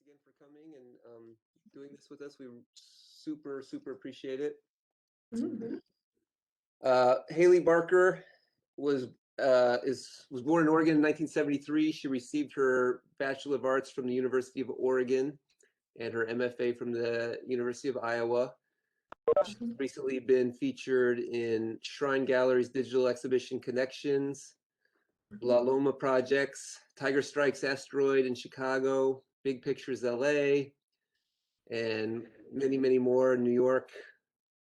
again for coming and doing this with us. We super appreciate it. Mhm. Hayley Barker was was born in Oregon in 1973. She received her Bachelor of Arts from the University of Oregon and her MFA from the University of Iowa. She's recently been featured in Shrine Gallery's digital exhibition Connections, La Loma Projects, Tiger Strikes Asteroid in Chicago, Big Pictures LA, and many more in New York,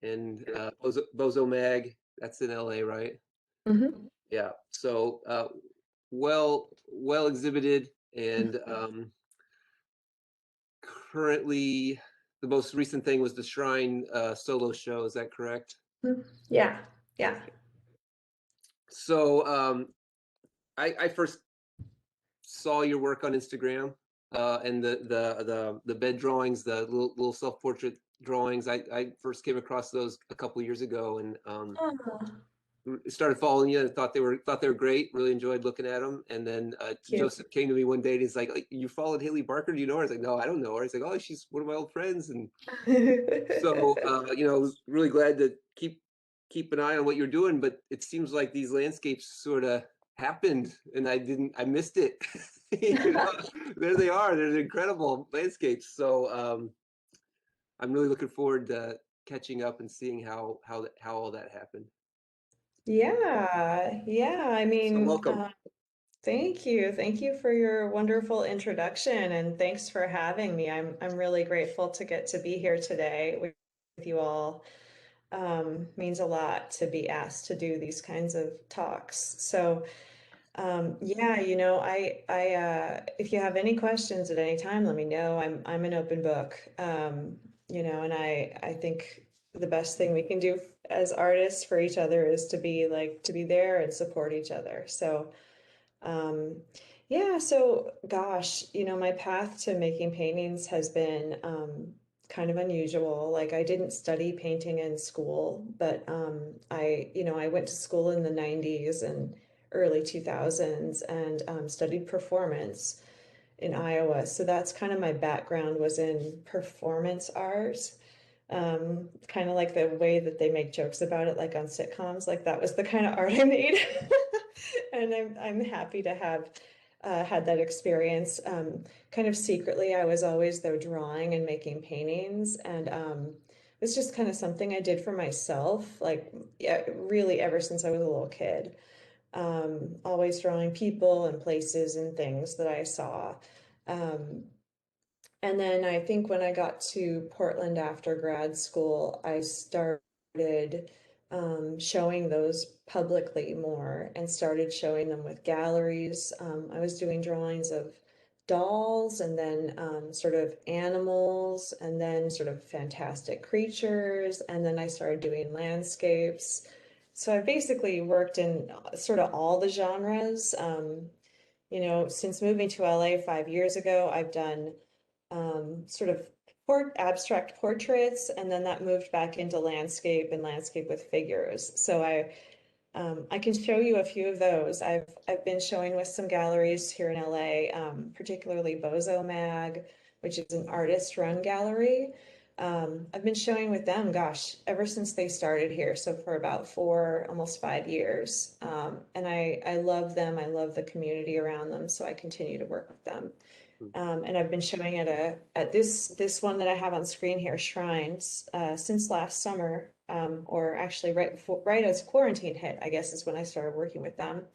and Bozo Mag, that's in LA, right? Mhm. Yeah. So well exhibited, and currently the most recent thing was the Shrine solo show. Is that correct? Yeah, yeah. So I first saw your work on Instagram, and the bed drawings, the little self-portrait drawings. I first came across those a couple years ago, and Oh, started following you and thought they were great. Really enjoyed looking at them. And then cute. Joseph came to me one day and he's like, "You followed Hayley Barker? Do you know her?" I was like, "No, I don't know her." He's like, "Oh, she's one of my old friends." And so really glad to keep an eye on what you're doing. But it seems like these landscapes sort of happened, and I missed it. There they are. They're incredible landscapes. So I'm really looking forward to catching up and seeing how all that happened. Yeah, yeah. So welcome. Thank you. Thank you for your wonderful introduction, and thanks for having me. I'm really grateful to get to be here today with you all. Means a lot to be asked to do these kinds of talks. So, yeah, if you have any questions at any time, let me know. I'm an open book. And I think the best thing we can do as artists for each other is to be there and support each other. So, um, yeah, so gosh, my path to making paintings has been kind of unusual. Like I didn't study painting in school, but I went to school in the 90s and early 2000s and studied performance in Iowa. So that's kind of my background was in performance art. Kind of like the way that they make jokes about it, like on sitcoms, like that was the kind of art I made. And I'm happy to have had that experience. Kind of secretly, I was always though drawing and making paintings, and it was just kind of something I did for myself, like yeah, really ever since I was a little kid. Always drawing people and places and things that I saw. Um, and then I think when I got to Portland after grad school, I started showing those publicly more and started showing them with galleries. I was doing drawings of dolls and then sort of animals and then sort of fantastic creatures. And then I started doing landscapes. So I basically worked in sort of all the genres. Since moving to LA 5 years ago, I've done sort of abstract portraits, and then that moved back into landscape and landscape with figures. So I can show you a few of those. I've been showing with some galleries here in LA, particularly Bozo Mag, which is an artist-run gallery. I've been showing with them, gosh, ever since they started here, so for about almost 5 years. And I love them. I love the community around them, so I continue to work with them. And I've been showing at this one that I have on screen here, Shrines, since last summer, or actually right as quarantine hit, I guess is when I started working with them.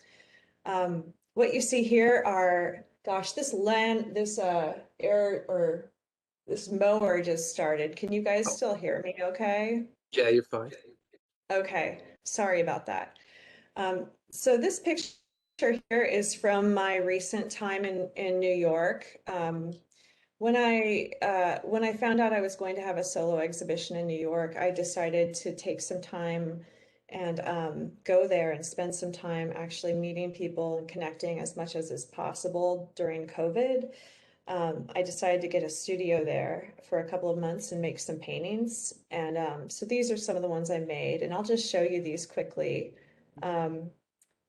What you see here are, gosh, this mower just started. Can you guys still hear me okay? Yeah, you're fine. Okay, sorry about that. So this picture here is from my recent time in New York. When I found out I was going to have a solo exhibition in New York, I decided to take some time and go there and spend some time actually meeting people and connecting as much as is possible during COVID. I decided to get a studio there for a couple of months and make some paintings. And so these are some of the ones I made, and I'll just show you these quickly. Um,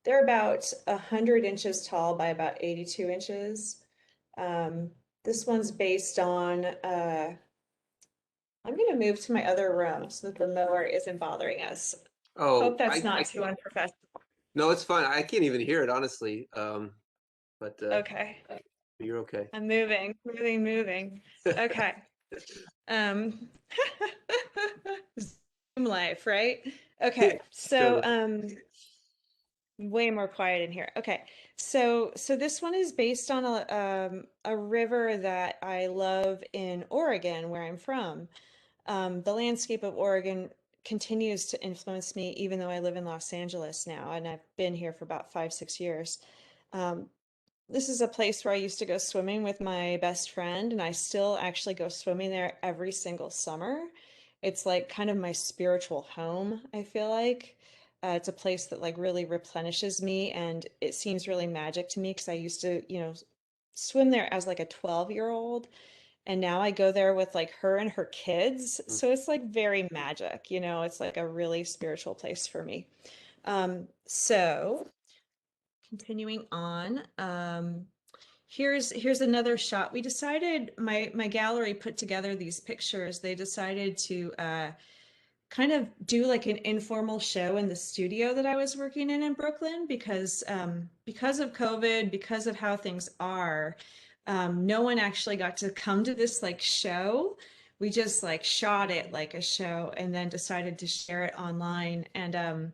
they're about 100 inches tall by about 82 inches. Um, This one's based on, I'm gonna move to my other room so that the mower isn't bothering us. Hope Oh, that's not too unprofessional. no, it's fine. I can't even hear it, honestly. But Okay, you're okay. I'm moving, moving, moving. Okay. Um, Zoom life, right? Okay, so Totally. way more quiet in here. Okay, so this one is based on a river that I love in Oregon, where I'm from. The landscape of Oregon continues to influence me, even though I live in Los Angeles now, and I've been here for about 5, 6 years. Um, this is a place where I used to go swimming with my best friend, and I still actually go swimming there every single summer. It's like kind of my spiritual home, I feel like. It's a place that like really replenishes me, and it seems really magic to me because I used to, swim there as like a 12-year-old, and now I go there with like her and her kids. Mm. So it's like very magic, it's like a really spiritual place for me. So continuing on, here's another shot. We decided my gallery put together these pictures. They decided to kind of do like an informal show in the studio that I was working in Brooklyn because of COVID, because of how things are, no one actually got to come to this like show. We just like shot it like a show and then decided to share it online. And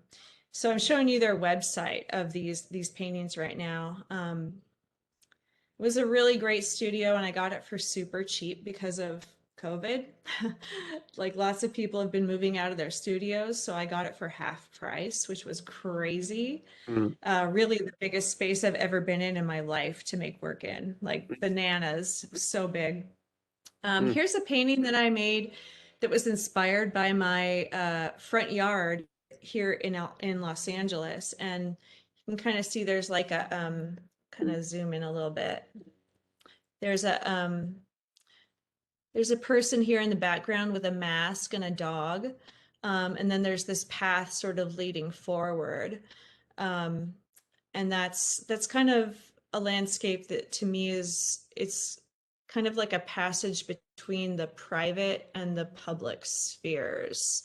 so I'm showing you their website of these paintings right now. It was a really great studio and I got it for super cheap because of COVID. Like lots of people have been moving out of their studios, so I got it for half price, which was crazy. Mm. Really the biggest space I've ever been in my life to make work in, like bananas, so big. Mm. Here's a painting that I made that was inspired by my front yard here in Los Angeles, and you can kind of see there's like a kind of zoom in a little bit. There's a person here in the background with a mask and a dog. And then there's this path sort of leading forward. Um, and that's kind of a landscape that to me it's kind of like a passage between the private and the public spheres.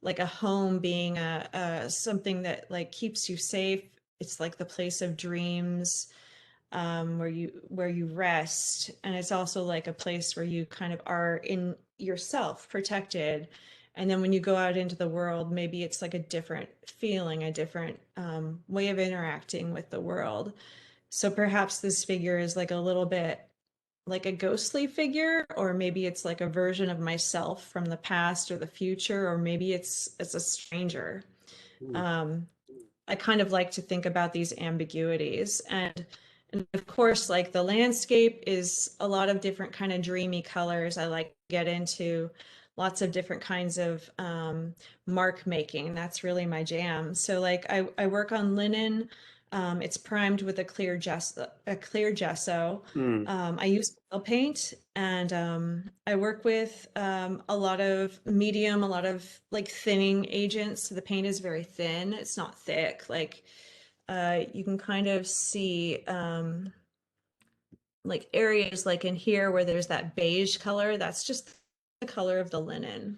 Like a home being a something that like keeps you safe. It's like the place of dreams, where you rest, and it's also like a place where you kind of are in yourself, protected. And then when you go out into the world, maybe it's like a different feeling, a different way of interacting with the world. So perhaps this figure is like a little bit like a ghostly figure, or maybe it's like a version of myself from the past or the future, or maybe it's a stranger. Mm. um, I kind of like to think about these ambiguities. And of course, like the landscape is a lot of different kind of dreamy colors. I like to get into lots of different kinds of mark making. That's really my jam. So like I work on linen. It's primed with a clear gesso. Mm. I use oil paint, and I work with a lot of medium, a lot of like thinning agents. So the paint is very thin. It's not thick. Like you can kind of see like areas like in here where there's that beige color. That's just the color of the linen.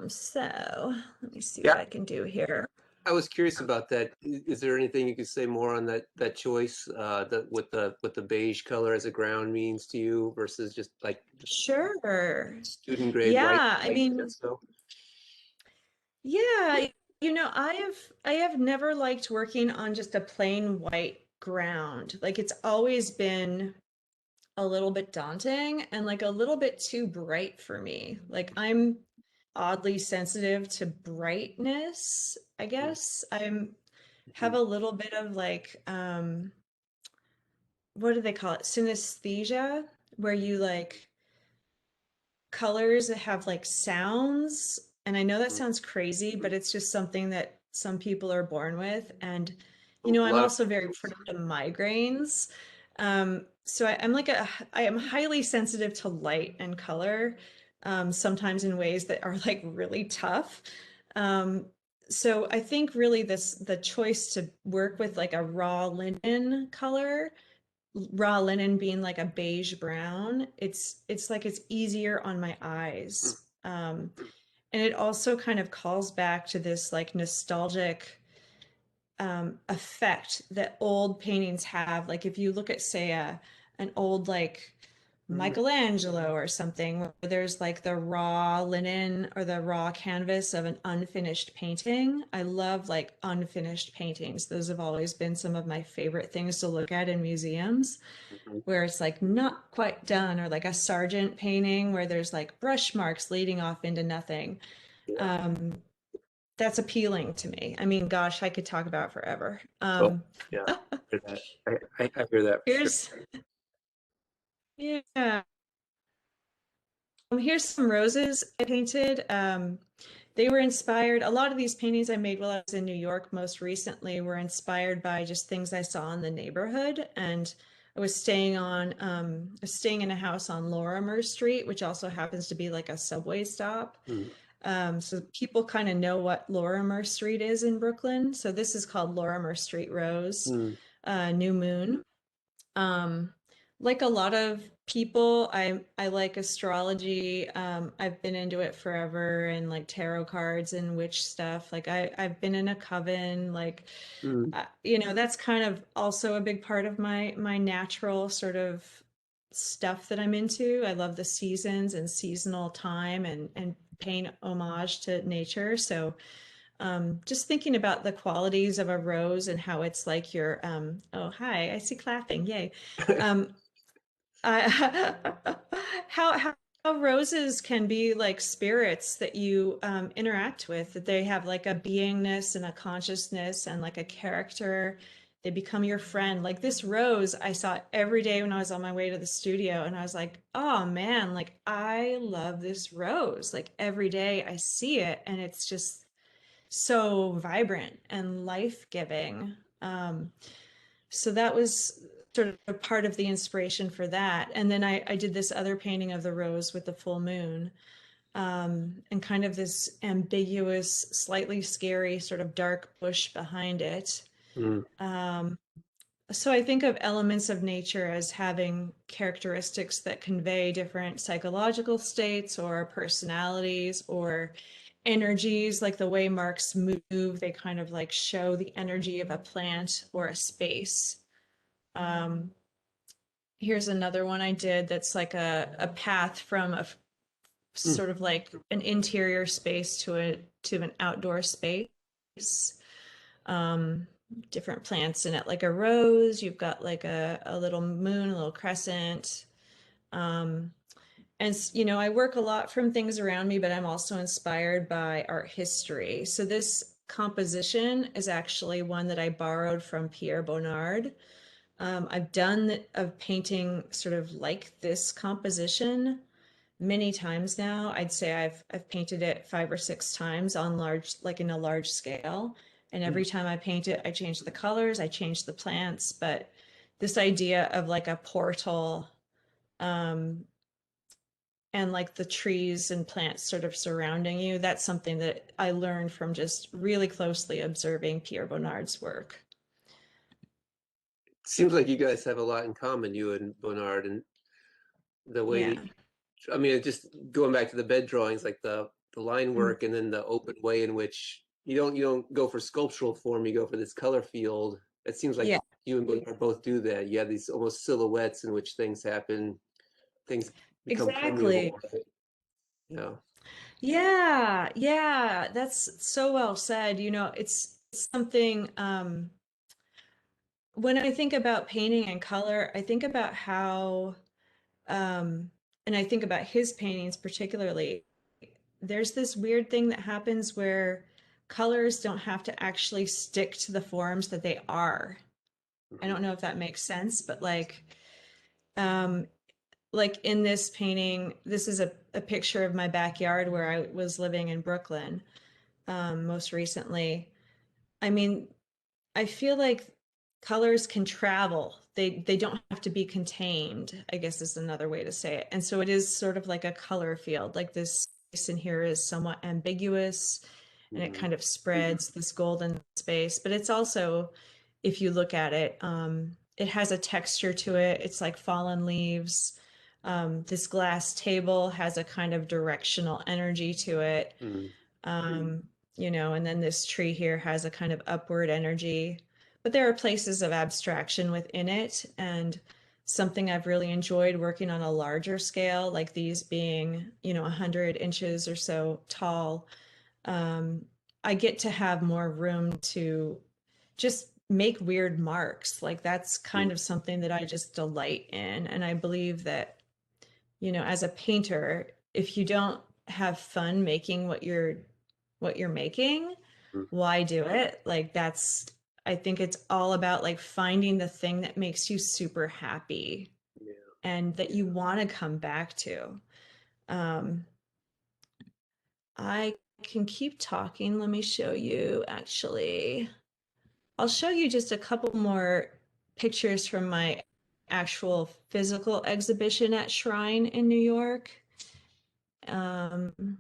So let me see what Yeah, I can do here. I was curious about that. Is there anything you could say more on that choice, that what the beige color as a ground means to you versus just like Sure. student grade white Yeah, I mean, gesso? yeah, I have never liked working on just a plain white ground. Like it's always been a little bit daunting and like a little bit too bright for me. Like I'm oddly sensitive to brightness, I guess. I'm have Mm. a little bit of like what do they call it? Synesthesia, where you like colors that have like sounds. And I know that Mm. sounds crazy, but it's just something that some people are born with. And, A I'm lot of also very prone to migraines. So I am highly sensitive to light and color, sometimes in ways that are like really tough. Um, so I think really the choice to work with like a raw linen color raw linen being like a beige brown, it's like it's easier on my Mm, eyes. And it also kind of calls back to this like nostalgic effect that old paintings have. Like if you look at, say, an old like mm, Michelangelo or something, where there's like the raw linen or the raw canvas of an unfinished painting. I love like unfinished paintings. Those have always been some of my favorite things to look at in museums, mhm. where it's like not quite done, or like a Sargent painting where there's like brush marks leading off into nothing. Yeah. Um, that's appealing to me. I mean, gosh, I could talk about forever. Oh, yeah. Hear that. I hear that for sure. Here's, yeah, here's some roses I painted. They were inspired, a lot of these paintings I made while I was in New York most recently were inspired by just things I saw in the neighborhood. And I was staying in a house on Lorimer Street, which also happens to be like a subway stop. Mm, So people kind of know what Lorimer Street is in Brooklyn. So this is called Lorimer Street Rose, mm, New Moon. Um, like a lot of people, I like astrology. I've been into it forever, and like tarot cards and witch stuff. Like I've been in a coven. Like mm, that's kind of also a big part of my natural sort of stuff that I'm into. I love the seasons and seasonal time, and paying homage to nature. So just thinking about the qualities of a rose and how it's like your oh, hi, I see clapping, yay. um I, how roses can be like spirits that you interact with, that they have like a beingness and a consciousness and like a character. They become your friend. Like this rose I saw every day when I was on my way to the studio, and I was like, oh man, like I love this rose. Like every day I see it, and it's just so vibrant and life-giving. So that was sort of a part of the inspiration for that. And then I did this other painting of the rose with the full moon, and kind of this ambiguous, slightly scary sort of dark bush behind it. mm, Um, so I think of elements of nature as having characteristics that convey different psychological states or personalities or energies, like the way marks move, they kind of like show the energy of a plant or a space. Um, Here's another one I did that's like a path from a mm. sort of like an interior space to an outdoor space. Um, Different plants in it, like a rose. You've got like a little moon, a little crescent. Um, and I work a lot from things around me, but I'm also inspired by art history. So this composition is actually one that I borrowed from Pierre Bonnard. I've done a painting sort of like this composition many times now. I'd say I've painted it 5 or 6 times on large, like in a large scale. And Mm. every time I paint it, I change the colors, I change the plants. But this idea of like a portal, um, and like the trees and plants sort of surrounding you, that's something that I learned from just really closely observing Pierre Bonnard's work. Seems like you guys have a lot in common, you and Bernard, and the way Yeah. that, I mean, just going back to the bed drawings, like the line Mm. work, and then the open way in which you don't go for sculptural form, you go for this color field. It seems like Yeah, you and Bernard both do that. You have these almost silhouettes in which things happen, things become exactly. permeable. Yeah. Yeah, yeah, that's so well said. It's something, when I think about painting and color, I think about how, um, and I think about his paintings particularly. There's this weird thing that happens where colors don't have to actually stick to the forms that they are. I Mhm. don't know if that makes sense, but um, like in this painting, this is a picture of my backyard where I was living in Brooklyn, most recently. I mean, I feel like colors can travel. They don't have to be contained, I guess is another way to say it. And so it is sort of like a color field. Like this space in here is somewhat ambiguous, and it Mhm. kind of spreads this golden space. But it's also, if you look at it, it has a texture to it. It's like fallen leaves. This glass table has a kind of directional energy to it. Mm. Um, and then this tree here has a kind of upward energy. But there are places of abstraction within it. And something I've really enjoyed working on a larger scale, like these being, 100 inches or so tall, um, I get to have more room to just make weird marks. Like that's kind Mm. of something that I just delight in. And I believe that, as a painter, if you don't have fun making what you're making, Mm. why do it? Like I think it's all about like finding the thing that makes you super happy Yeah. and that you want to come back to. Um, I can keep talking. Let me show you actually. I'll show you just a couple more pictures from my actual physical exhibition at Shrine in New York. Um,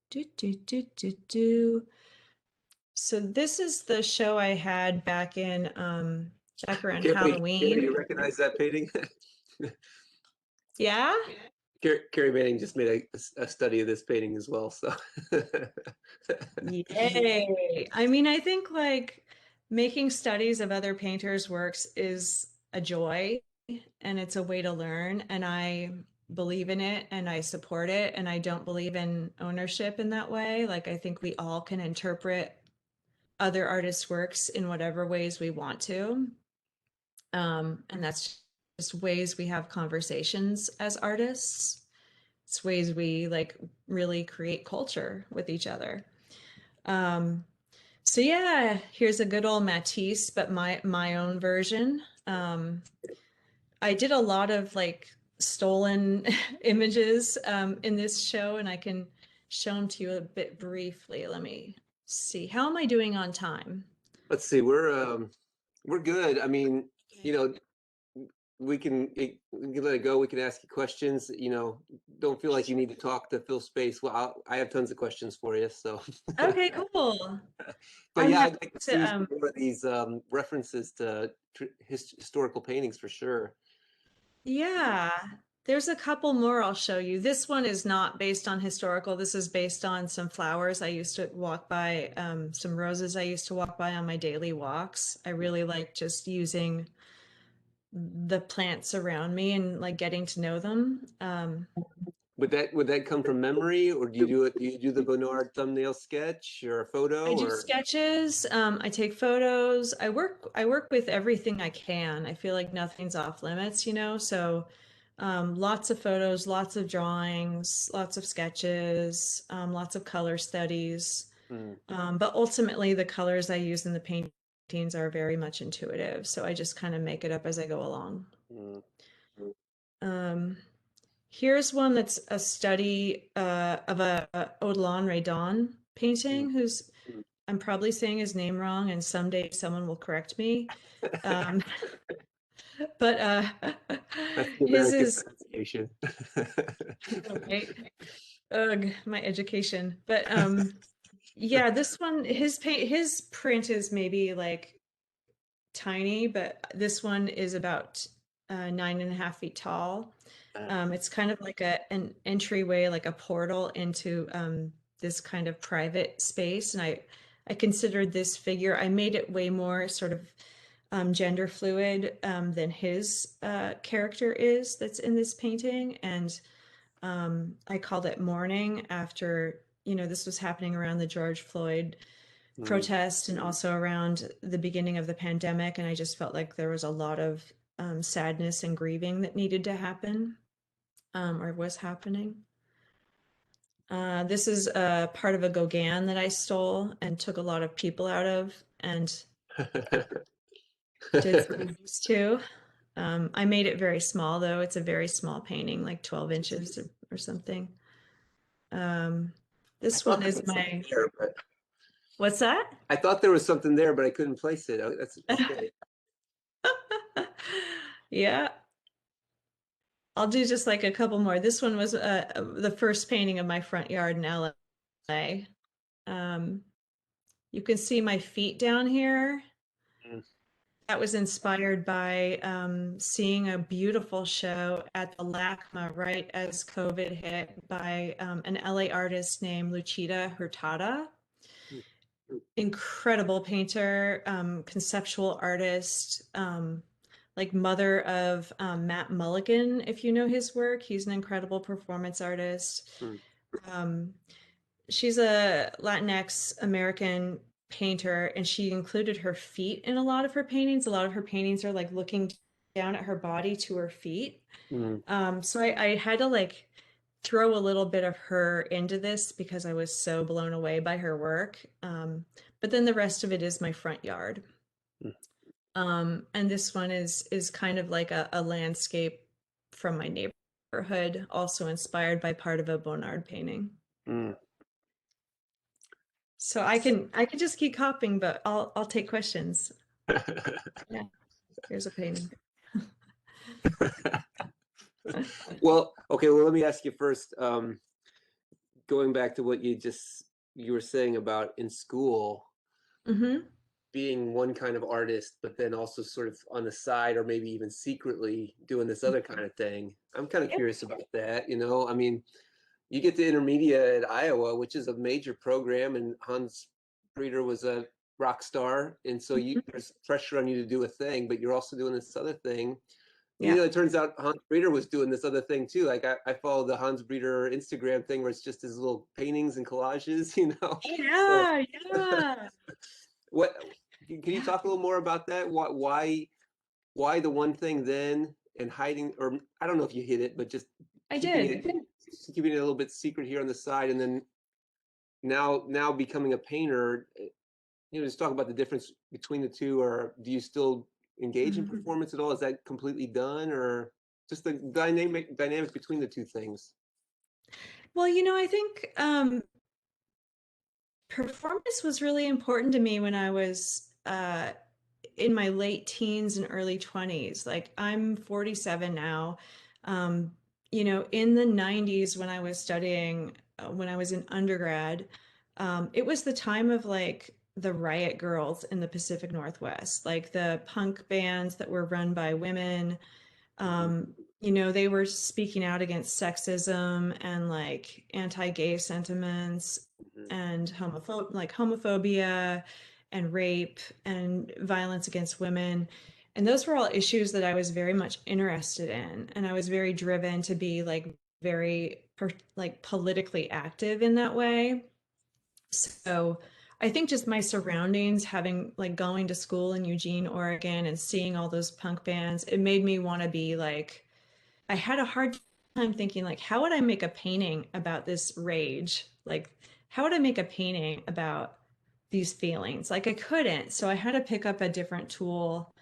do. So this is the show I had back around Carrie, Halloween. you recognize that painting? Yeah? Carrie Manning just made a study of this painting as well. So Yay. I mean, I think like making studies of other painters' works is a joy and it's a way to learn. And I believe in it and I support it. And I don't believe in ownership in that way. Like, I think we all can interpret other artists' works in whatever ways we want to. And that's just ways we have conversations as artists. It's ways we like really create culture with each other. Um, so yeah, here's a good old Matisse, but my own version. I did a lot of like stolen images in this show, and I can show them to you a bit briefly. Let me see. How am I doing on time? let's see, we're good. I mean, you know, we can let it go. We can ask you questions. Don't feel like you need to talk to fill space. Well, I have tons of questions for you. So, Okay, cool. but I'm yeah, happy I'd like to see to some more of these references to historical paintings for sure. yeah, there's a couple more I'll show you. This one is not based on historical. This is based on some flowers I used to walk by, some roses I used to walk by on my daily walks. I really like just using the plants around me and like getting to know them. Would that come from memory, or do you do it? Do you do the Bonnard thumbnail sketch or a I photo, do or sketches. I take photos. I work with everything I can. I feel like nothing's off limits, So lots of photos, lots of drawings, lots of sketches, lots of color studies. mm, But ultimately, the colors I use in the paintings are very much intuitive. So I just kind of make it up as I go along. mm, Um, Here's one that's a study of a Odilon Redon mm. painting, who's I'm probably saying his name wrong, and someday someone will correct me. Um, but That's the his American is pronunciation. right. Ugh, my education. But yeah, this one, his print is maybe like tiny, but this one is about 9.5 feet tall. It's kind of like an entryway, like a portal into this kind of private space. And I considered this figure, I made it way more sort of gender fluid than his character is that's in this painting. And I called it mourning after, this was happening around the George Floyd Mm, protest and also around the beginning of the pandemic. And I just felt like there was a lot of sadness and grieving that needed to happen or was happening. This is a part of a Gauguin that I stole and took a lot of people out of and did some use to. I made it very small though. It's a very small painting, like 12 inches or something. Um, I this thought one there is was something my, there, but what's that? I thought there was something there, but I couldn't place it. Oh, that's great. Yeah, I'll do just like a couple more. This one was the first painting of my front yard in LA. Um, you can see my feet down here. Mm. that was inspired by seeing a beautiful show at the LACMA right as COVID hit by an LA artist named Lucita Hurtado. Incredible painter, conceptual artist, like mother of Matt Mulligan, if you know his work. He's an incredible performance artist. Mm, Um, she's a Latinx American painter, and she included her feet in a lot of her paintings. A lot of her paintings are like looking down at her body to her feet. mm, So I had to like throw a little bit of her into this because I was so blown away by her work. But then the rest of it is my front yard. mm, And this one is kind of like a landscape from my neighborhood, also inspired by part of a Bonnard painting. mm. So I can just keep copying, but I'll take questions. Yeah, here's a painting. Well, okay, well, let me ask you first, going back to what you were saying about in school Mm-hmm. being one kind of artist, but then also sort of on the side or maybe even secretly doing this other kind of thing. I'm kind of Yep. curious about that, you know? I mean, you get to intermediate at Iowa, which is a major program, and Hans Breeder was a rock star, and so there's pressure on you to do a thing, but you're also doing this other thing. You Yeah. know, it turns out Hans Breeder was doing this other thing too. Like I follow the Hans Breeder Instagram thing where it's just his little paintings and collages, you know. So Yeah, yeah, what can you talk a little more about that? Why the one thing then and hiding, or I don't know if you hid it, but just I keeping did. it keeping it a little bit secret here on the side, and then now becoming a painter. You know, just talk about the difference between the two, or do you still engage in Mhm. performance at all? Is that completely done, or just the dynamic between the two things? Well, I think performance was really important to me when I was in my late teens and early 20s. Like I'm 47 now. Um, in the 90s when I was studying, when I was in undergrad, it was the time of like the riot girls in the Pacific Northwest, like the punk bands that were run by women. Mhm, um, they were speaking out against sexism and like anti-gay sentiments mhm. and homophobia and rape and violence against women. And those were all issues that I was very much interested in. And I was very driven to be like like politically active in that way. So I think just my surroundings, having like going to school in Eugene, Oregon, and seeing all those punk bands, it made me want to be like, I had a hard time thinking, like, how would I make a painting about this rage? Like, how would I make a painting about these feelings? Like, I couldn't. So I had to pick up a different tool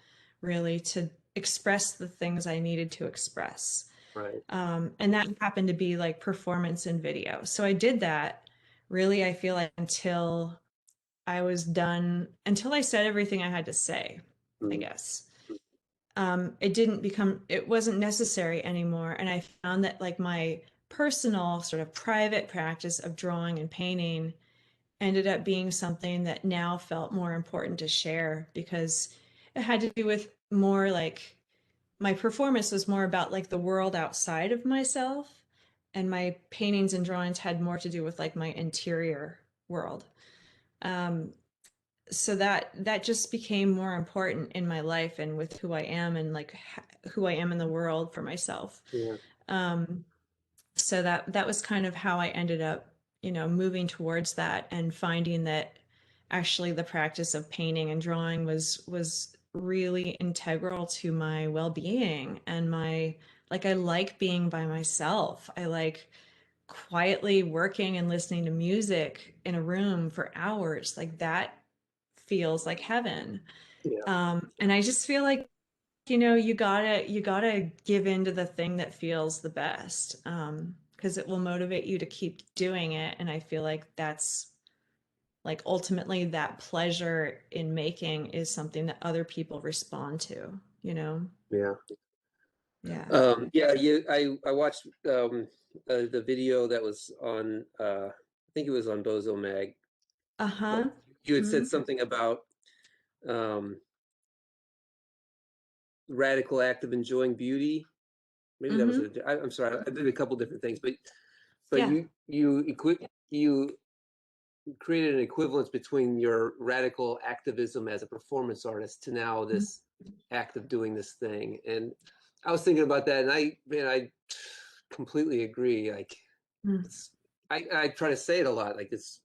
really to express the things I needed to express. Right. And that happened to be like performance and video. So I did that really, I feel like until I was done, until I said everything I had to say, I Mm, guess. It wasn't necessary anymore. And I found that like my personal sort of private practice of drawing and painting ended up being something that now felt more important to share because it had to do with more like my performance was more about like the world outside of myself, and my paintings and drawings had more to do with like my interior world. Um, so that just became more important in my life and with who I am and like who I am in the world for myself. yeah. Um, so that was kind of how I ended up, moving towards that and finding that actually the practice of painting and drawing was really integral to my well-being and my like I like being by myself. I like quietly working and listening to music in a room for hours. Like that feels like heaven. Yeah. And I just feel like, you gotta give in to the thing that feels the best. Because it will motivate you to keep doing it. And I feel like that's like ultimately that pleasure in making is something that other people respond to, you know? Yeah. Yeah. Yeah, I watched the video that was on I think it was on Bozo Mag, but Uh-huh. you had said Mhm. something about um radical act of enjoying beauty. Maybe that was Mm-hmm. it. I'm sorry, I did a couple different things, but Yeah. you created an equivalence between your radical activism as a performance artist to now Mhm. this act of doing this thing. And I was thinking about that, and I completely agree. Like, Mm. it's I try to say it a lot. Like, it's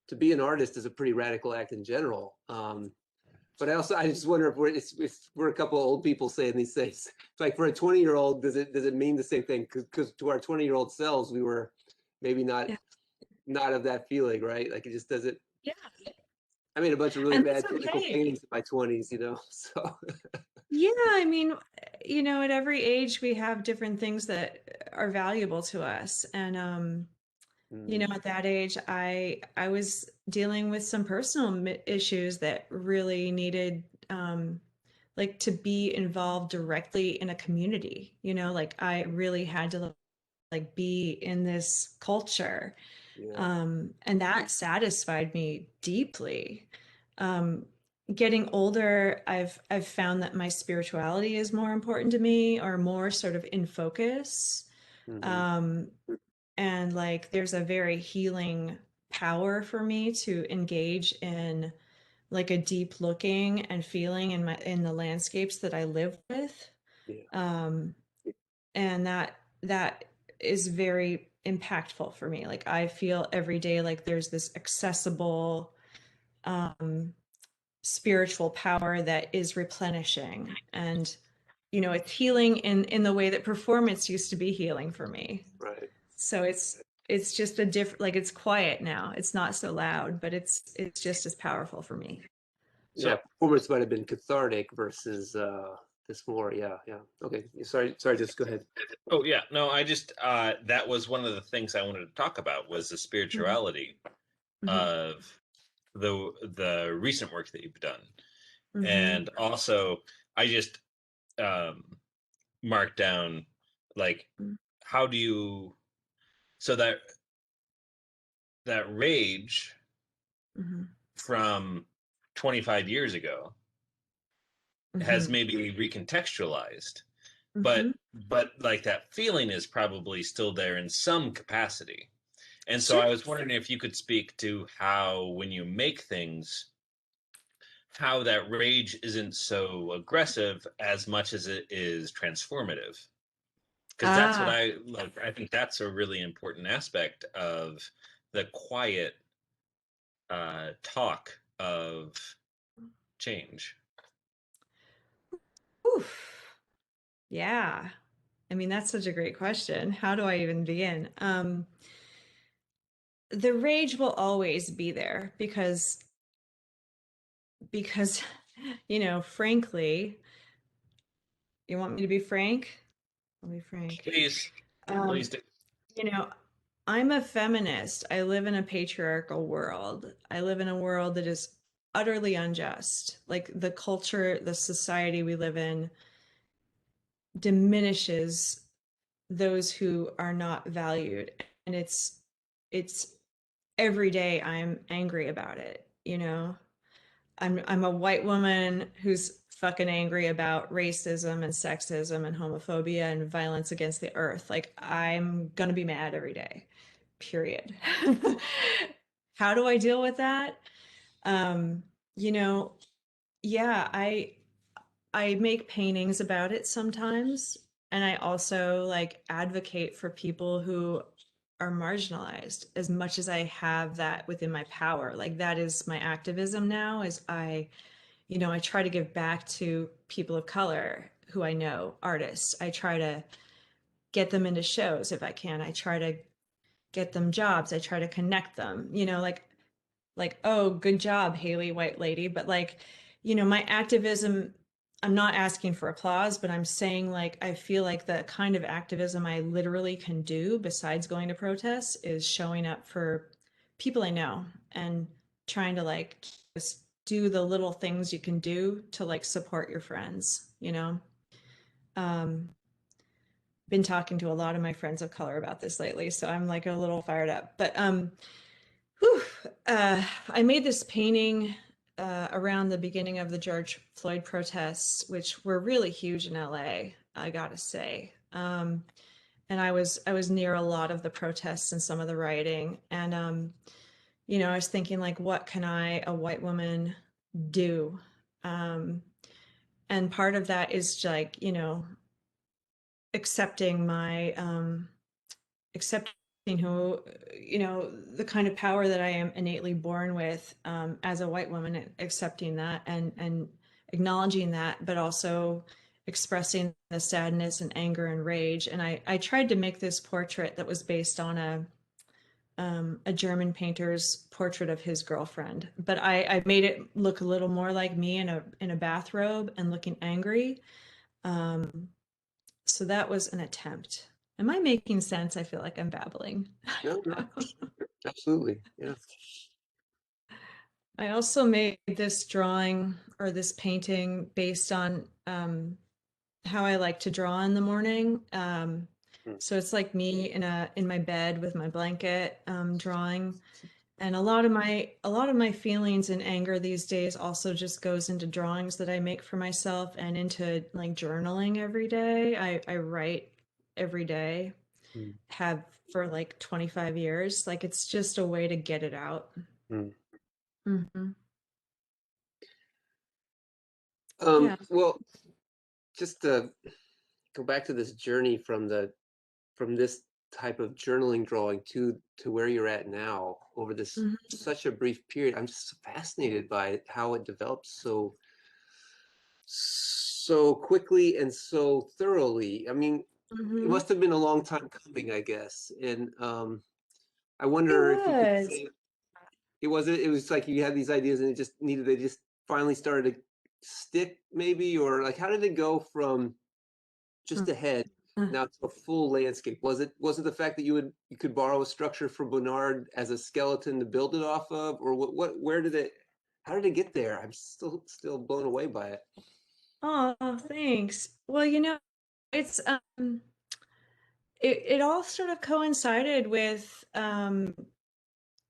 to be an artist is a pretty radical act in general. But I just wonder if we're a couple of old people saying these things. It's like for a 20-year-old, does it mean the same thing? Because to our 20-year-old selves, we were maybe Yeah. not of that feeling, right? Like it just doesn't. Yeah. I made a bunch of really And that's bad technical okay. paintings in my 20s, So Yeah, I mean, at every age we have different things that are valuable to us. And mm, at that age, I was dealing with some personal issues that really needed like to be involved directly in a community. Like I really had to like be in this culture. yeah, And that satisfied me deeply. Um, Getting older, I've found that my spirituality is more important to me, or more sort of in focus. hmm, Um, and like there's a very healing power for me to engage in like a deep looking and feeling in the landscapes that I live with. yeah, Um, and that is very impactful for me. Like I feel every day like there's this accessible um spiritual power that is replenishing, and it's healing in the way that performance used to be healing for me. right. So it's just a different, like it's quiet now, it's not so loud, but it's just as powerful for me. Yeah, So, performance might have been cathartic versus this more. Yeah, yeah. Okay, sorry. Just go ahead. oh yeah, no, I just that was one of the things I wanted to talk about was the Mhm. spirituality Mhm. of the recent work that you've done, Mhm. and also I just um, marked down like how do you so that rage Mhm. from 25 years ago has Mhm. maybe recontextualized, Mhm. but like that feeling is probably still there in some capacity. And so Sure. I was wondering if you could speak to how, when you make things, how that rage isn't so aggressive as much as it is transformative. Because that's what Ah. I like. I think that's a really important aspect of the quiet talk of change. Oof. Yeah. I mean, that's such a great question. How do I even begin? The rage will always be there because frankly, you want me to be frank? I'll be frank. Please, Um, please do. you know, I'm a feminist. I live in a patriarchal world. I live in a world that is utterly unjust. Like the culture, the society we live in diminishes those who are not valued. And it's every day I'm angry about it. I'm a white woman who's fucking angry about racism and sexism and homophobia and violence against the earth. Like I'm gonna be mad every day. Period. How do I deal with that? Um, you know, yeah, I make paintings about it sometimes, and I also like advocate for people who are marginalized as much as I have that within my power. Like that is my activism now, is I try to give back to people of color who I know, artists. I try to get them into shows if I can. I try to get them jobs. I try to connect them, like, oh, good job, Hayley, white lady. But like, my activism, I'm not asking for applause, but I'm saying like, I feel like the kind of activism I literally can do besides going to protests is showing up for people I know and trying to like just do the little things you can do to like support your friends. Um, been talking to a lot of my friends of color about this lately, so I'm like a little fired up. But whew, I made this painting around the beginning of the George Floyd protests, which were really huge in LA, I gotta say. And I was near a lot of the protests and some of the rioting. And I was thinking like, what can I, a white woman, do? Um, and part of that is like, accepting my accepting who, the kind of power that I am innately born with, as a white woman, accepting that and acknowledging that, but also expressing the sadness and anger and rage. And I tried to make this portrait that was based on a German painter's portrait of his girlfriend, but I made it look a little more like me in a bathrobe and looking angry. Um, so that was an attempt. Am I making sense? I feel like I'm babbling. No, no, absolutely. Yeah. I also made this drawing or this painting based on how I like to draw in the morning. Mm, So it's like me in my bed with my blanket, drawing. And a lot of my feelings and anger these days also just goes into drawings that I make for myself and into like journaling every day. I write every day, mm, have for like 25 years. Like it's just a way to get it out. mm. Hmm. Yeah. Well, just to go back to this journey from this type of journaling drawing to where you're at now over this Hmm. such a brief period. I'm just fascinated by how it developed so quickly and so thoroughly. I mean, it Hmm. must have been a long time coming, I guess. And I It wonder if you could was. say it was like you had these ideas and they just finally started to stick maybe, or like how did it go from just ahead now to a full landscape? Was it the fact that you could borrow a structure from Bernard as a skeleton to build it off of, or where did it how did it get there? I'm still blown away by it. Oh, thanks. Well, it's it all sort of coincided with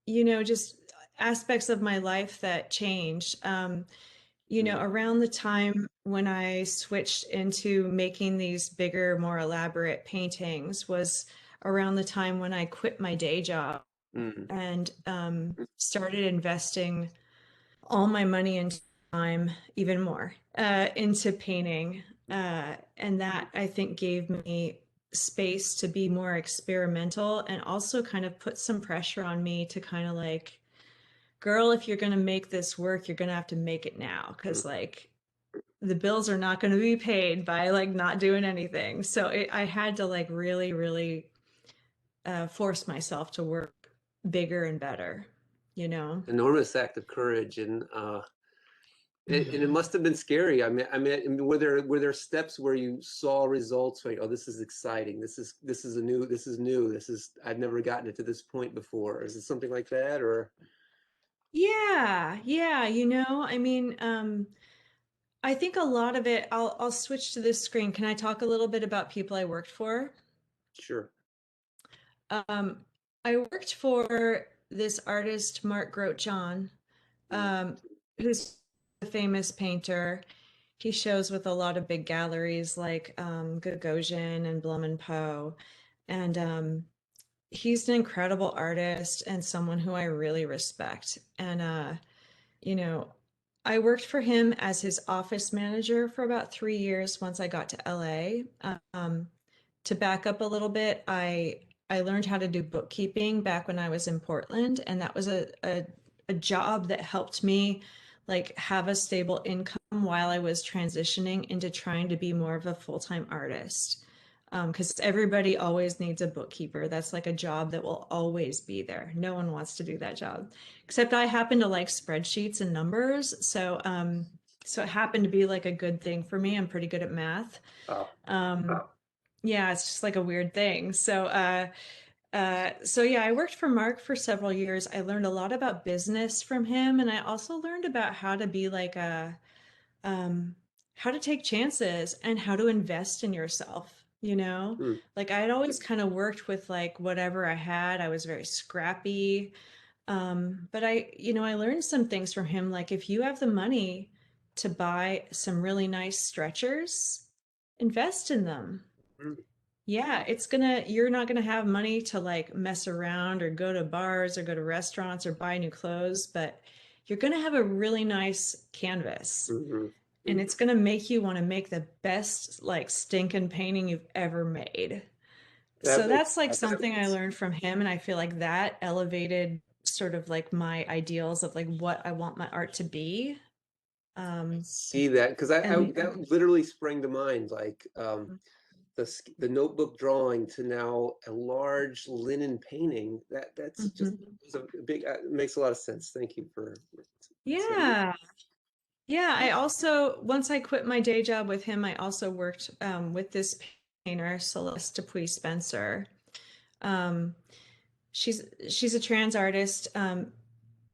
just aspects of my life that changed. Mm, Around the time when I switched into making these bigger, more elaborate paintings was around the time when I quit my day job mm, and started investing all my money and time, even more, into painting. And that I think gave me space to be more experimental and also kind of put some pressure on me to kind of like, girl, if you're going to make this work, you're going to have to make it now. mm. Cause like the bills are not going to be paid by like not doing anything. So I had to like really, really force myself to work bigger and better, you know? Enormous act of courage and it must have been scary. I mean, were there steps where you saw results like, oh, this is exciting. This is I've never gotten it to this point before. Is it something like that or? Yeah, yeah, I mean, I think a lot of it, I'll switch to this screen. Can I talk a little bit about people I worked for? Sure. Um, I worked for this artist, Mark Grote-John, Mm, um, who's a famous painter. He shows with a lot of big galleries like Gagosian and Blum and Poe. And he's an incredible artist and someone who I really respect. And you know, I worked for him as his office manager for about 3 years once I got to LA. To back up a little bit, I learned how to do bookkeeping back when I was in Portland, and that was a job that helped me like have a stable income while I was transitioning into trying to be more of a full-time artist. Because everybody always needs a bookkeeper. That's like a job that will always be there. No one wants to do that job, except I happen to like spreadsheets and numbers. So it happened to be like a good thing for me. I'm pretty good at math. oh, Um, yeah, it's just like a weird thing. So yeah, I worked for Mark for several years. I learned a lot about business from him, and I also learned about how to be like um, how to take chances and how to invest in yourself, mm, Like I had always kind of worked with like whatever I had. I was very scrappy. But I learned some things from him. Like if you have the money to buy some really nice stretchers, invest in them. Mm. Yeah, you're not gonna have money to like mess around or go to bars or go to restaurants or buy new clothes, but you're gonna have a really nice canvas. Mhm. And it's gonna make you want to make the best like stinking painting you've ever made. That So makes that's like that something I makes learned from him, and I feel like that elevated sort of like my ideals of like what I want my art to be. Um, see that because I and that literally sprang to mind, like the notebook drawing to now a large linen painting. That's just Mhm. it's a big it makes a lot of sense. Thank you for saying that. Yeah. Yeah, I also, once I quit my day job with him, I also worked with this painter, Celeste Dupuis Spencer. Um, she's a trans artist.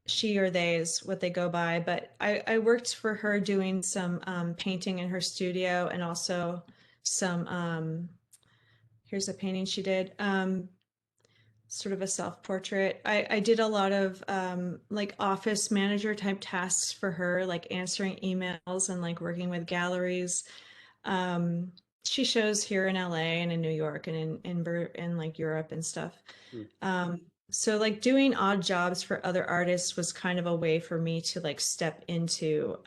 She or they is what they go by, but I worked for her doing some painting in her studio and also some here's a painting she did. Sort of a self-portrait. I did a lot of like office manager type tasks for her, like answering emails and like working with galleries. Um, she shows here in LA and in New York and in like Europe and stuff. Hmm. So like doing odd jobs for other artists was kind of a way for me to like step into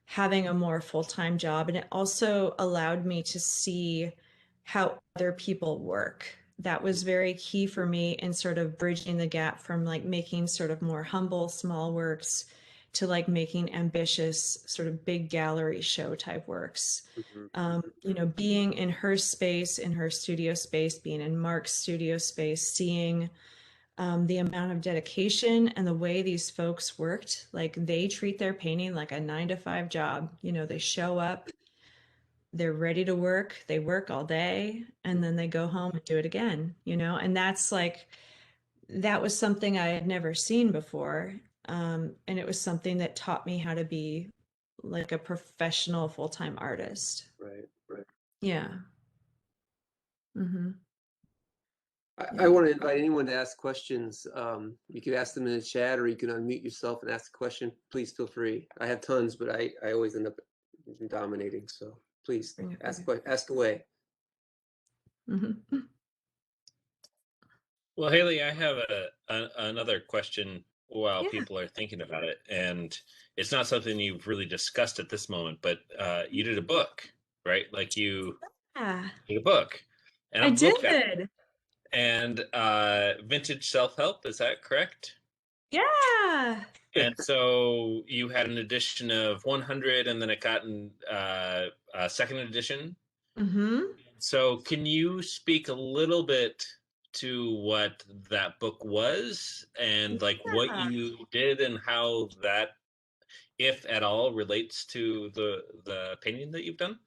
having a more full-time job. And it also allowed me to see how other people work. That was very key for me in sort of bridging the gap from like making sort of more humble, small works to like making ambitious, sort of big gallery show type works. Mhm. Being in her space, in her studio space, being in Mark's studio space, seeing the amount of dedication and the way these folks worked. Like they treat their painting like a 9 to 5 job. They show up, they're ready to work, they work all day, and then they go home and do it again. And that was something I had never seen before. And it was something that taught me how to be like a professional full-time artist. Right, right. Yeah. Hmm. I Yeah. want to invite anyone to ask questions. You could ask them in the chat, or you can unmute yourself and ask a question. Please feel free. I have tons, but I always end up dominating. So please Bring it, ask okay. ask away. Hmm. Well, Haley, I have another question while Yeah. people are thinking about it, and it's not something you've really discussed at this moment, but you did a book, right? Like you Yeah. did a book, and I I've looked at it, did. and vintage self-help, is that correct? Yeah. And so you had an edition of 100, and then it got a second edition. Hmm. So can you speak a little bit to what that book was and like what Yeah. you did and how that, if at all, relates to the painting that you've done?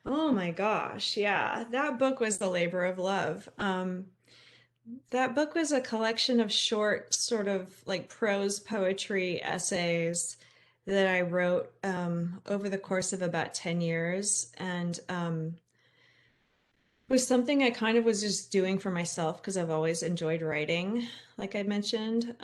Oh my gosh. Yeah. That book was the labor of love. That book was a collection of short, sort of like prose poetry essays that I wrote over the course of about 10 years. And it was something I kind of was just doing for myself because I've always enjoyed writing, like I mentioned.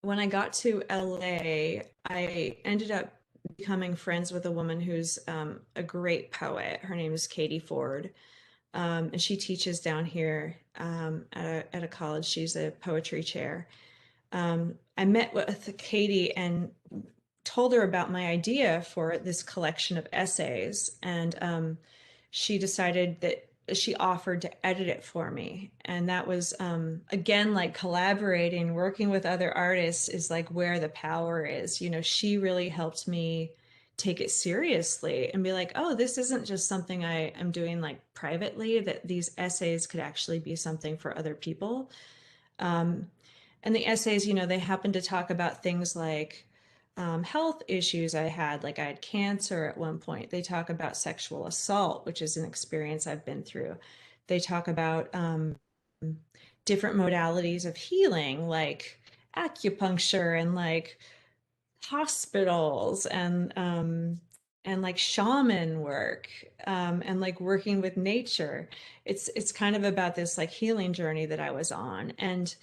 When I got to LA, I ended up becoming friends with a woman who's a great poet. Her name is Katie Ford, and she teaches down here at a college. She's a poetry chair. I met with Katie and told her about my idea for this collection of essays, and she decided that she offered to edit it for me. And that was again like collaborating, working with other artists is like where the power is. She really helped me take it seriously and be like, oh, this isn't just something I am doing like privately, that these essays could actually be something for other people. Um, and the essays, they happen to talk about things like health issues I had, like I had cancer at one point. They talk about sexual assault, which is an experience I've been through. They talk about different modalities of healing, like acupuncture and like hospitals and like shaman work and like working with nature. It's kind of about this like healing journey that I was on. And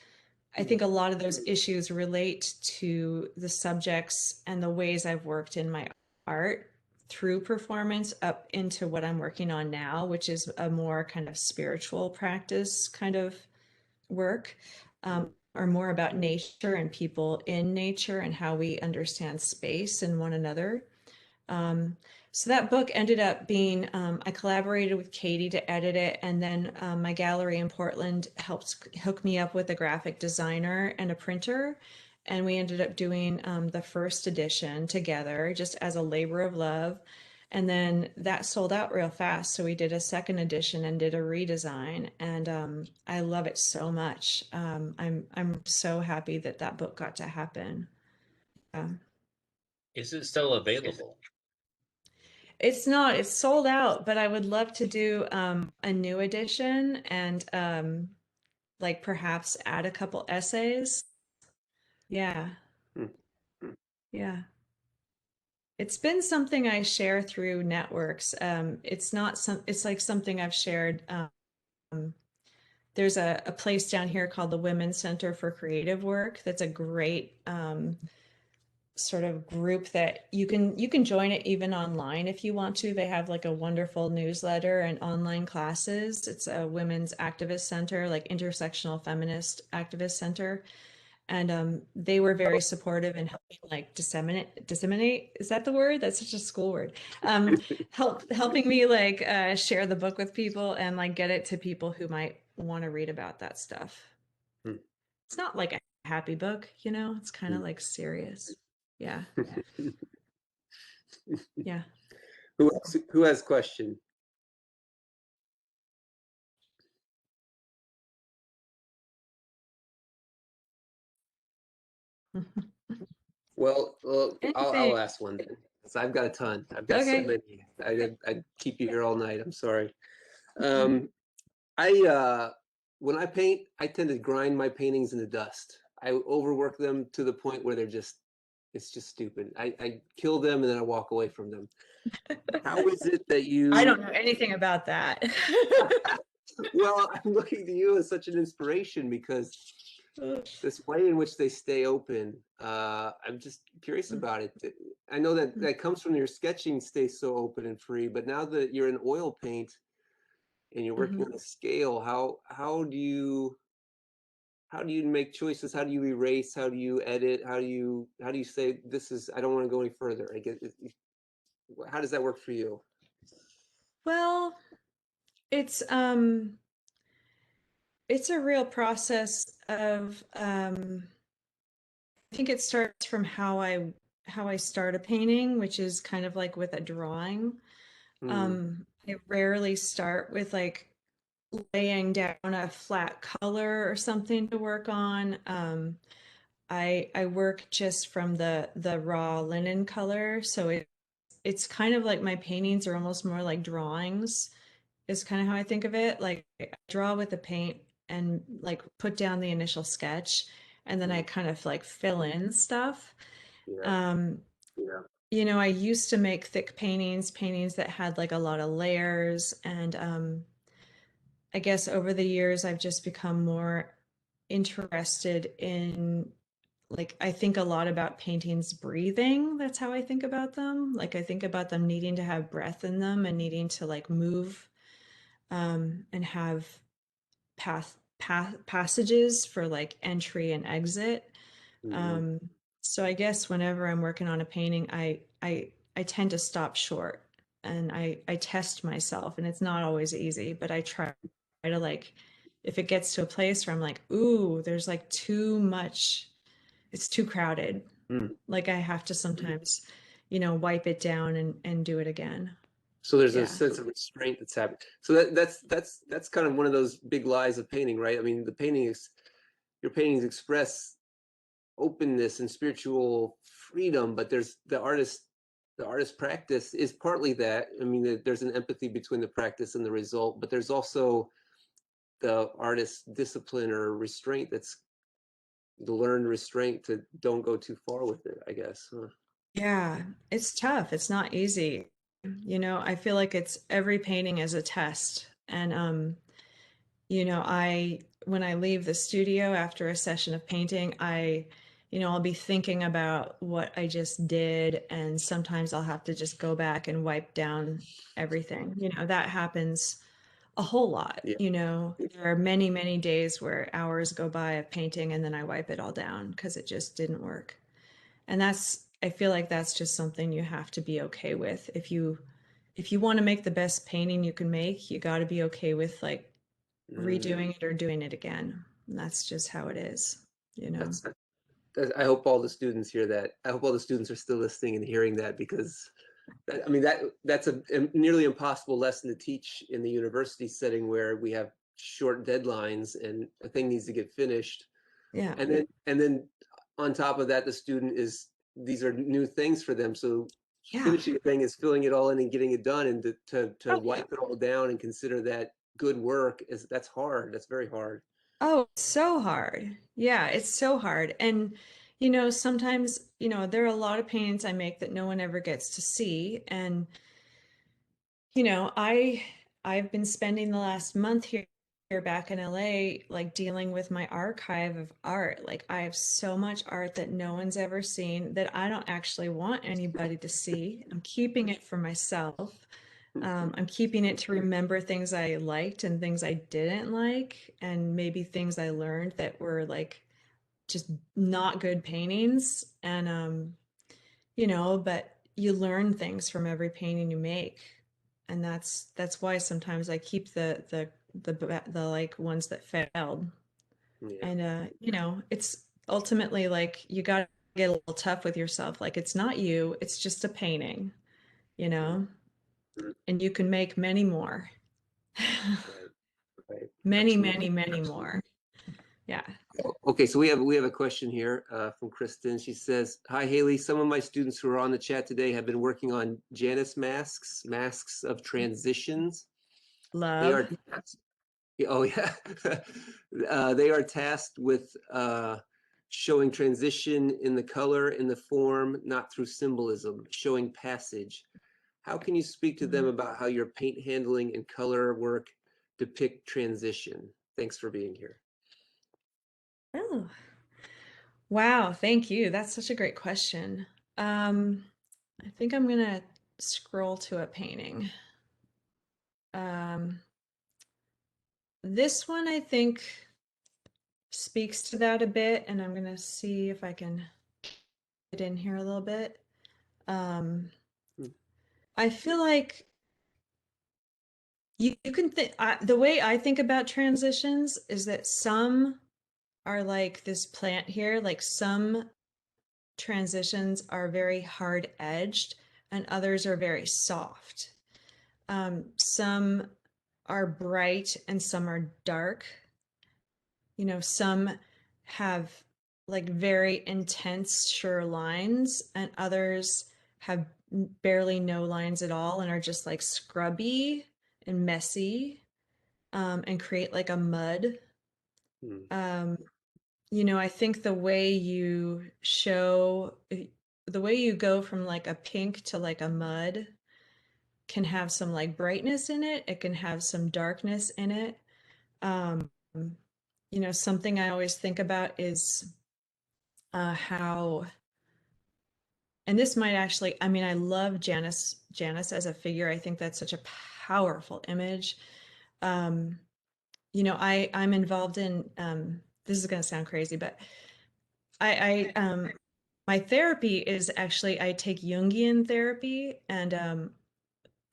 I think a lot of those issues relate to the subjects and the ways I've worked in my art through performance up into what I'm working on now, which is a more kind of spiritual practice kind of work, or more about nature and people in nature and how we understand space and one another. So that book ended up being, I collaborated with Katie to edit it, and then my gallery in Portland helped hook me up with a graphic designer and a printer. And we ended up doing the first edition together just as a labor of love. And then that sold out real fast. So we did a second edition and did a redesign. And I love it so much. I'm so happy that that book got to happen. Is it still available? It's not, it's sold out, but I would love to do a new edition and like perhaps add a couple essays. Yeah, yeah. It's been something I share through networks. It's not it's like something I've shared. There's a place down here called the Women's Center for Creative Work. That's a great sort of group that you can join it even online if you want to. They have like a wonderful newsletter and online classes. It's a women's activist center, like intersectional feminist activist center. And they were very supportive in helping like disseminate, is that the word? That's such a school word. Helping me like share the book with people and like get it to people who might want to read about that stuff. It's not like a happy book, you know, it's kind of like serious. Yeah. Yeah. Who has question? Well, I'll Anything. ask one then. 'Cause I've got a ton. I've got so Okay. many. I'd keep you here all night. I'm sorry. I when I paint, I tend to grind my paintings in the dust. I overwork them to the point where it's just stupid. I kill them and then I walk away from them. How is it that you? I don't know anything about that. Well, I'm looking to you as such an inspiration because this way in which they stay open, I'm just curious about it. I know that that comes from your sketching stays so open and free, but now that you're in oil paint and you're working on a scale, how do you make choices? How do you erase? How do you edit? How do you say this is I don't want to go any further? I get how does that work for you? Well, it's it's a real process of I think it starts from how I start a painting, which is kind of like with a drawing. I rarely start with like laying down a flat color or something to work on. I work just from the raw linen color, so it's kind of like my paintings are almost more like drawings, is kind of how I think of it. Like I draw with the paint and like put down the initial sketch, and then I kind of like fill in stuff. Yeah. Um, you know, I used to make thick paintings that had like a lot of layers, and I guess over the years I've just become more interested in like I think a lot about paintings breathing. That's how I think about them. Like I think about them needing to have breath in them and needing to like move and have passages for like entry and exit. Um, so I guess whenever I'm working on a painting, I tend to stop short and I test myself, and it's not always easy, but I try to like if it gets to a place where I'm like, ooh, there's like too much, it's too crowded. Like I have to sometimes, you know, wipe it down and do it again. So there's a Yeah. sense of restraint that's happening. So that's kind of one of those big lies of painting, right? I mean, your paintings express openness and spiritual freedom, but there's the artist practice is partly that. I mean, there's an empathy between the practice and the result, but there's also the artist's discipline or restraint that's the learned restraint to don't go too far with it, I guess. Yeah, it's tough. It's not easy. You know, I feel like it's every painting is a test. And you know, when I leave the studio after a session of painting, I'll be thinking about what I just did, and sometimes I'll have to just go back and wipe down everything. That happens a whole lot. Yeah. There are many, many days where hours go by of painting and then I wipe it all down because it just didn't work. And I feel like that's just something you have to be okay with. If you want to make the best painting you can make, you got to be okay with like redoing it or doing it again. And that's just how it is. I hope all the students hear that. I hope all the students are still listening and hearing that, because I mean, that's a nearly impossible lesson to teach in the university setting, where we have short deadlines and a thing needs to get finished. Yeah. And then on top of that, these are new things for them. So Yeah. finishing a thing is filling it all in and getting it done, and to Oh, wipe it all down and consider that good work that's hard. That's very hard. Oh, it's so hard. Yeah, it's so hard. And, sometimes, there are a lot of paintings I make that no one ever gets to see. And, I've been spending the last month here back in LA, like dealing with my archive of art. Like I have so much art that no one's ever seen that I don't actually want anybody to see. I'm keeping it for myself. I'm keeping it to remember things I liked and things I didn't like, and maybe things I learned that were like just not good paintings. And but you learn things from every painting you make, and that's why sometimes I keep the like ones that failed. Yeah. And it's ultimately like you got to get a little tough with yourself. Like it's not you, it's just a painting, you know, Mhm. and you can make many more. Right. Right. Many, Absolutely. many, many more. Yeah. Okay, so we have a question here from Kristen. She says, "Hi Haley, some of my students who are on the chat today have been working on Janus masks of transitions. They are Love. oh yeah, they are tasked with showing transition in the color, in the form, not through symbolism, showing passage. How can you speak to them about how your paint handling and color work depict transition? Thanks for being here." Oh, wow. Thank you. That's such a great question. Um, I think I'm gonna scroll to a painting. Um, this one I think speaks to that a bit, and I'm gonna see if I can get in here a little bit. Um, Hmm. I feel like you can think the way I think about transitions is that some are like this plant here, like some transitions are very hard edged and others are very soft. Some are bright and some are dark. Some have like very intense, sure lines, and others have barely no lines at all and are just like scrubby and messy, and create like a mud. Hmm. Um, I think the way you go from like a pink to like a mud can have some like brightness in it. It can have some darkness in it. Um, Something I always think about is how, and this might actually, I mean, I love Janice as a figure. I think that's such a powerful image. Um, I'm involved in, this is going to sound crazy, but my therapy is actually, I take Jungian therapy, and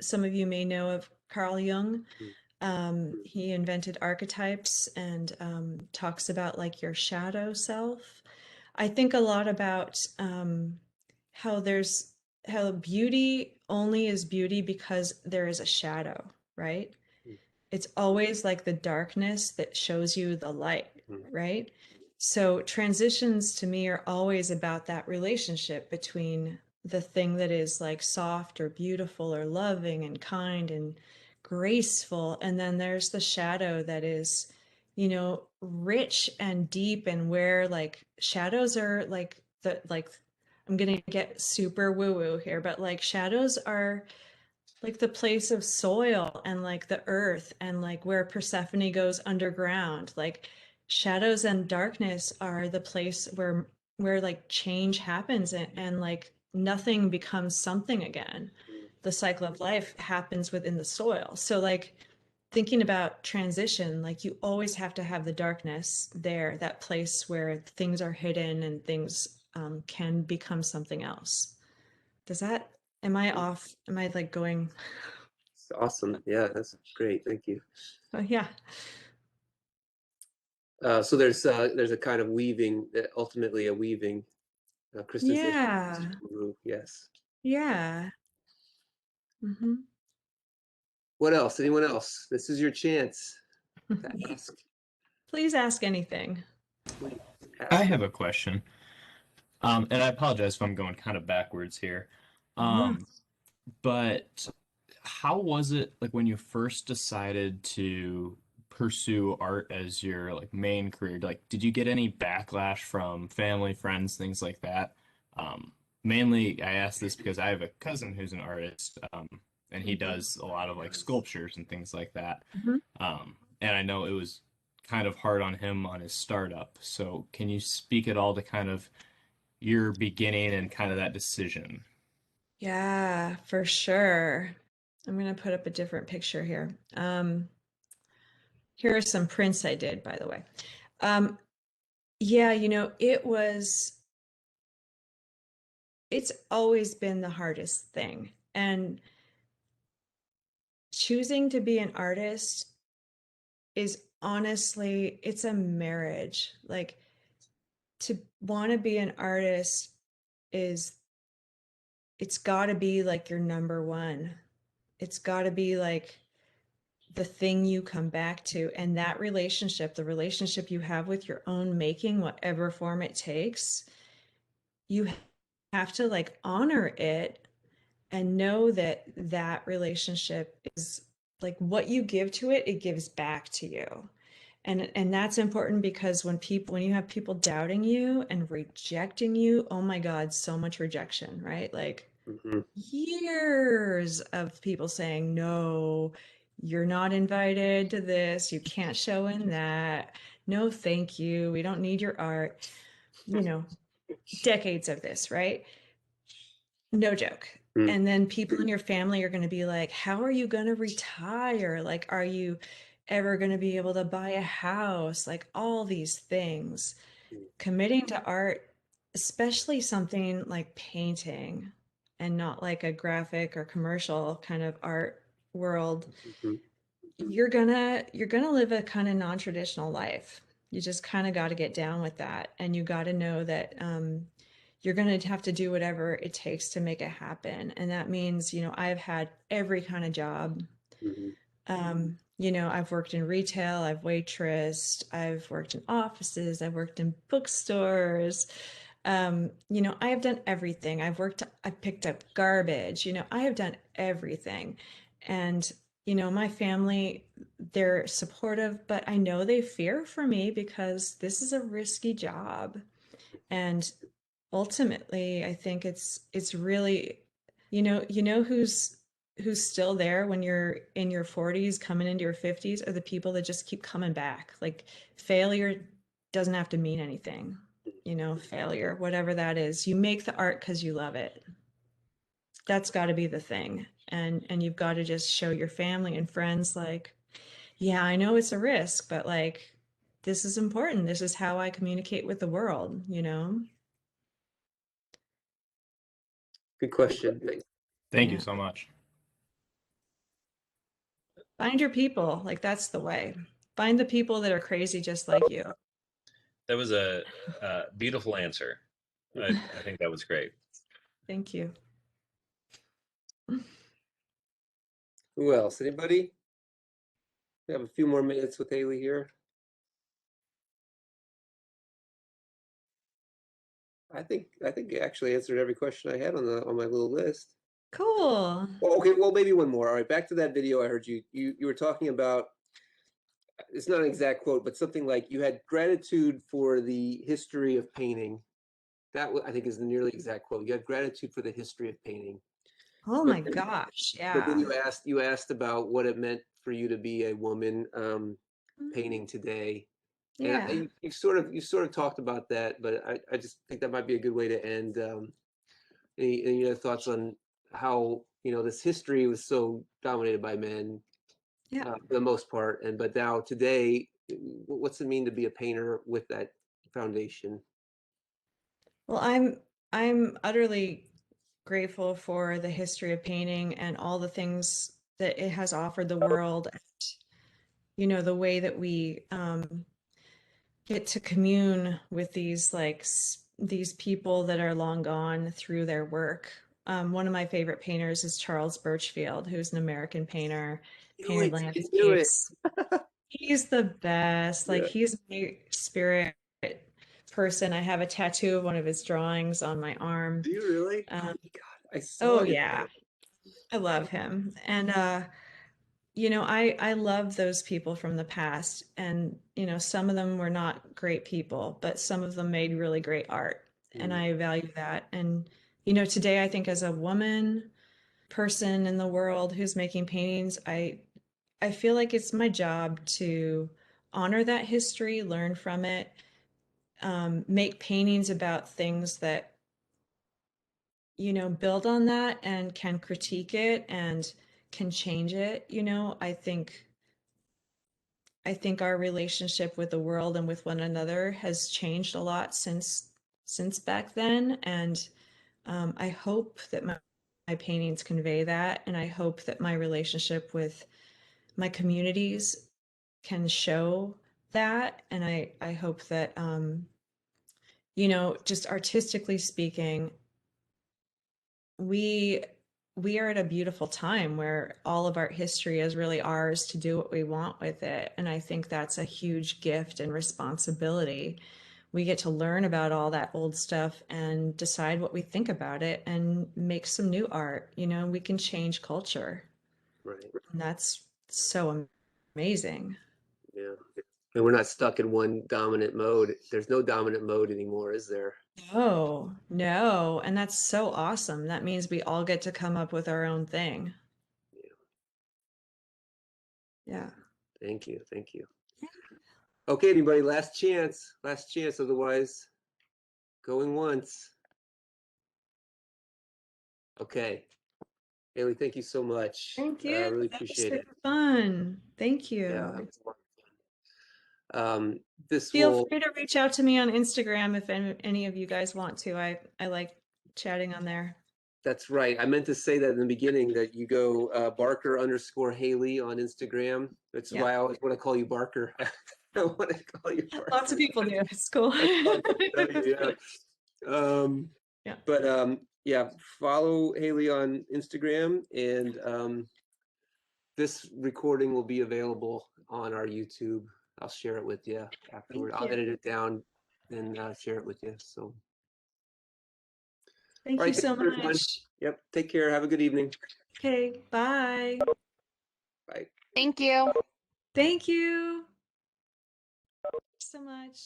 some of you may know of Carl Jung. He invented archetypes and talks about like your shadow self. I think a lot about how how beauty only is beauty because there is a shadow, right? It's always like the darkness that shows you the light, right? So transitions to me are always about that relationship between the thing that is like soft or beautiful or loving and kind and graceful, and then there's the shadow that is, rich and deep, and where like shadows are like I'm gonna get super woo-woo here, but like shadows are like the place of soil and like the earth and like where Persephone goes underground. Like shadows and darkness are the place where like change happens and like nothing becomes something again. The cycle of life happens within the soil. So like thinking about transition, like you always have to have the darkness there, that place where things are hidden and things can become something else. Does that, am I off? Am I like going? It's awesome. Yeah, that's great. Thank you. Oh, yeah. So there's a kind of weaving, ultimately a weaving, crystallization. Yeah. Yes. Yeah. Hmm. What else? Anyone else? This is your chance to ask. Please ask anything. Please I ask. have a question. And I apologize if I'm going kind of backwards here. Yeah. Um, but how was it like when you first decided to pursue art as your like main career? Like, did you get any backlash from family, friends, things like that? Mainly, I ask this because I have a cousin who's an artist, and he does a lot of like sculptures and things like that. Mhm. And I know it was kind of hard on him on his startup. So, can you speak at all to kind of your beginning and kind of that decision? Yeah, for sure. I'm gonna put up a different picture here. Here are some prints I did, by the way. Yeah, it's always been the hardest thing. And choosing to be an artist is honestly, it's a marriage. Like to want to be an artist is, it's got to be like your number one. It's got to be like the thing you come back to. And that relationship, the relationship you have with your own making, whatever form it takes, you have to like honor it and know that that relationship is like what you give to it, it gives back to you. And that's important because when you have people doubting you and rejecting you, oh my God, so much rejection, right? Like Mhm. years of people saying, no, you're not invited to this, you can't show in that, no, thank you, we don't need your art, decades of this, right? No joke. Mm. And then people in your family are going to be like, how are you going to retire? Like, are you ever going to be able to buy a house? Like, all these things. Committing to art, especially something like painting and not like a graphic or commercial kind of art world, Mhm. you're gonna live a kind of non-traditional life. You just kind of got to get down with that, and you got to know that you're going to have to do whatever it takes to make it happen. And that means, I've had every kind of job. Mhm. I've worked in retail, I've waitressed, I've worked in offices, I've worked in bookstores. I have done everything. I've picked up garbage, I have done everything. And, my family, they're supportive, but I know they fear for me because this is a risky job. And ultimately, I think it's really, who's still there when you're in your 40s, coming into your 50s, are the people that just keep coming back. Like failure doesn't have to mean anything, failure, whatever that is. You make the art because you love it. That's got to be the thing. And you've got to just show your family and friends like, yeah, I know it's a risk, but like this is important. This is how I communicate with the world. Good question. Thank you Yeah. so much. Find your people. Like that's the way. Find the people that are crazy just like you. That was a beautiful answer. I think that was great. Thank you. Who else? Anybody? We have a few more minutes with Hayley here. I think you actually answered every question I had on my little list. Cool. Well, okay, well maybe one more. All right, back to that video I heard you were talking about. It's not an exact quote, but something like you had gratitude for the history of painting. That I think is the nearly exact quote. You had gratitude for the history of painting. Oh But my gosh, but then yeah. you asked about what it meant for you to be a woman Mm, painting today. And yeah. you sort of talked about that, but I just think that might be a good way to end. Any other thoughts on how, this history was so dominated by men Yeah. for the most part, but now today, what's it mean to be a painter with that foundation? Well, I'm utterly grateful for the history of painting and all the things that it has offered the world. The way that we get to commune with these these people that are long gone through their work. One of my favorite painters is Charles Birchfield, who's an American painter, painted I knew it. landscapes. He's the best. Like Yeah. he's my spirit person. I have a tattoo of one of his drawings on my arm. Do you really? Oh my Um, God, I saw oh it. yeah, I love him. And I love those people from the past. And some of them were not great people, but some of them made really great art. And Mm, I value that. And today I think as a woman person in the world who's making paintings, I feel like it's my job to honor that history, learn from it, make paintings about things that build on that and can critique it and can change it. I think our relationship with the world and with one another has changed a lot since back then, and I hope that my paintings convey that, and I hope that my relationship with my communities can show that, and I hope that just artistically speaking, we we are at a beautiful time where all of art history is really ours to do what we want with it. And I think that's a huge gift and responsibility. We get to learn about all that old stuff and decide what we think about it and make some new art. We can change culture. right. And that's so amazing. Yeah. And we're not stuck in one dominant mode. There's no dominant mode anymore, is there? No, no. And that's so awesome. That means we all get to come up with our own thing. Yeah. Yeah. Thank you. Thank you. Okay, anybody, last chance. Last chance. Otherwise, going once. Okay. Haley, thank you so much. Thank you. Really That was appreciate super it. fun. Thank Yeah. you. This Feel will, free to reach out to me on Instagram if any of you guys want to. I like chatting on there. that's right. I meant to say that in the beginning that you go Barker_Haley on Instagram. That's Yeah. why I always want to call you Barker. I don't want to call you Barker. Lots of people do. It's cool. That's fun to tell you, yeah. Yeah. But yeah, follow Haley on Instagram, and this recording will be available on our YouTube. I'll share it with you afterward. Thank I'll you. edit it down and share it with you. So, all Thank you right, thanks so everyone. much. Yep, take care. Have a good evening. Okay, bye. Bye. Thank you. Thank you so much.